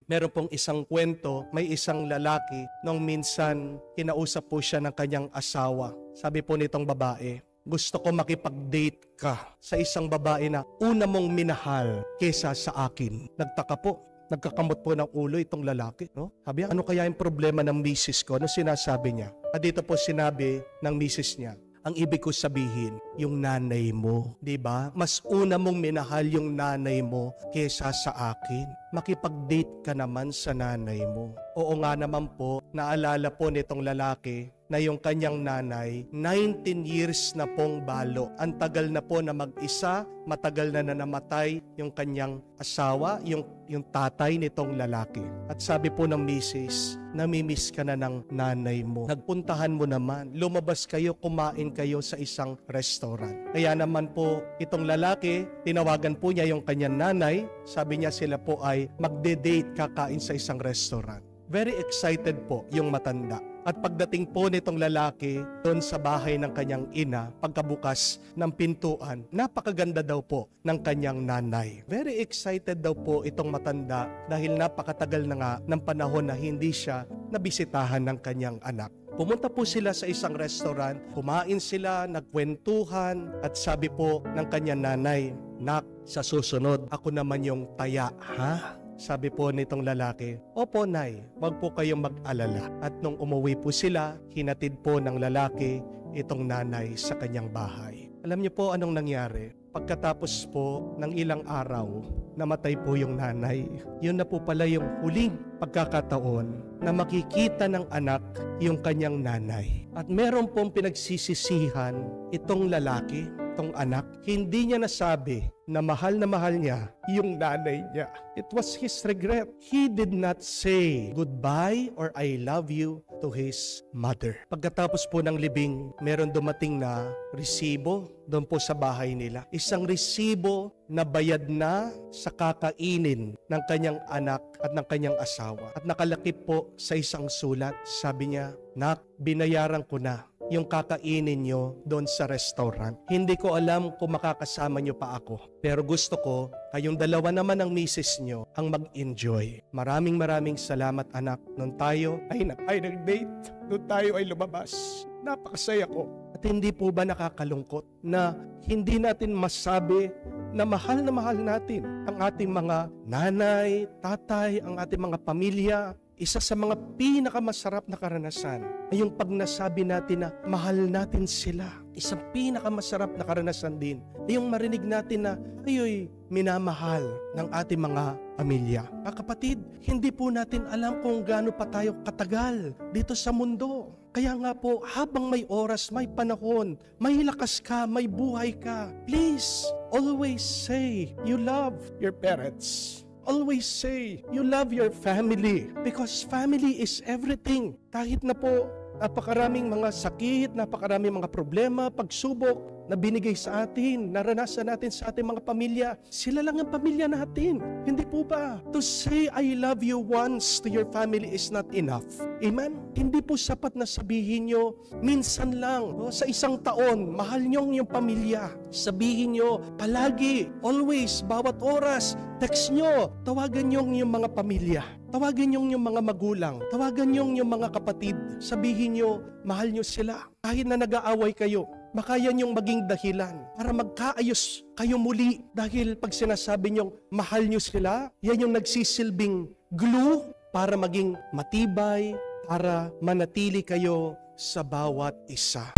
Meron pong isang kwento, may isang lalaki nung minsan kinausap po siya ng kanyang asawa. Sabi po nitong babae, gusto ko makipag-date ka sa isang babae na una mong minahal kesa sa akin. Nagtaka po, nagkakamot po ng ulo itong lalaki. No? Sabi, ano kaya yung problema ng misis ko? Ano sinasabi niya? At dito po sinabi ng misis niya, ang ibig ko sabihin, yung nanay mo, di ba? Mas una mong minahal yung nanay mo kesa sa akin. Makipag-date ka naman sa nanay mo. Oo nga naman po, naalala po nitong lalaki na yung kanyang nanay, 19 years na pong balo. Ang tagal na po na mag-isa, matagal na namatay yung kanyang asawa, yung tatay nitong lalaki. At sabi po ng misis, namimiss ka na ng nanay mo. Nagpuntahan mo naman, lumabas kayo, kumain kayo sa isang restaurant. Kaya naman po, itong lalaki, tinawagan po niya yung kanyang nanay, sabi niya sila po ay magde-date kakain sa isang restaurant. Very excited po yung matanda. At pagdating po nitong lalaki doon sa bahay ng kanyang ina, pagkabukas ng pintuan, napakaganda daw po ng kanyang nanay. Very excited daw po itong matanda dahil napakatagal na nga ng panahon na hindi siya nabisitahan ng kanyang anak. Pumunta po sila sa isang restaurant, kumain sila, nagkwentuhan, at sabi po ng kanyang nanay, "Nak, sa susunod, ako naman yung taya, ha?" Sabi po nitong lalaki, "Opo, Nay, wag po kayong mag-alala." At nung umuwi po sila, hinatid po ng lalaki itong nanay sa kanyang bahay. Alam niyo po anong nangyari? Pagkatapos po ng ilang araw, namatay po yung nanay. Yun na po pala yung huling pagkakataon na makikita ng anak yung kanyang nanay. At meron pong pinagsisisihan itong lalaki, itong anak. Hindi niya nasabi na mahal niya yung nanay niya. It was his regret. He did not say goodbye or I love you to his mother. Pagkatapos po ng libing, meron dumating na resibo doon po sa bahay nila. Isang resibo na bayad na sa kakainin ng kanyang anak at ng kanyang asawa. At nakalakip po sa isang sulat, sabi niya, "Nak, binayaran ko na yung kakainin nyo doon sa restaurant. Hindi ko alam kung makakasama nyo pa ako. Pero gusto ko, kayong dalawa naman ng misis nyo ang mag-enjoy." Maraming salamat anak. Nung tayo ay nag-date, nung tayo ay lumabas, napakasaya ko. At hindi po ba nakakalungkot na hindi natin masabi na mahal natin ang ating mga nanay, tatay, ang ating mga pamilya. Isa sa mga pinakamasarap na karanasan ay yung pag nasabi natin na mahal natin sila. Isang pinakamasarap na karanasan din ay yung marinig natin na tayo'y minamahal ng ating mga pamilya. Mga kapatid, hindi po natin alam kung gaano pa tayo katagal dito sa mundo. Kaya nga po, habang may oras, may panahon, may lakas ka, may buhay ka, please, always say you love your parents. Always say, you love your family because family is everything. Kahit na po, napakaraming mga sakit, napakaraming mga problema, pagsubok na binigay sa atin, naranasan natin sa ating mga pamilya. Sila lang ang pamilya natin. Hindi po ba? To say I love you once to your family is not enough. Amen? Hindi po sapat na sabihin nyo, minsan lang, no? Sa isang taon, mahal nyo yung pamilya. Sabihin nyo, palagi, always, bawat oras, text nyo, tawagan nyo yung mga pamilya. Tawagan nyo yung mga magulang. Tawagan nyo yung mga kapatid. Sabihin nyo, mahal nyo sila. Kahit na nag-aaway kayo, baka yan yung maging dahilan para magkaayos kayo muli. Dahil pag sinasabi nyo, mahal nyo sila, yan yung nagsisilbing glue para maging matibay, para manatili kayo sa bawat isa.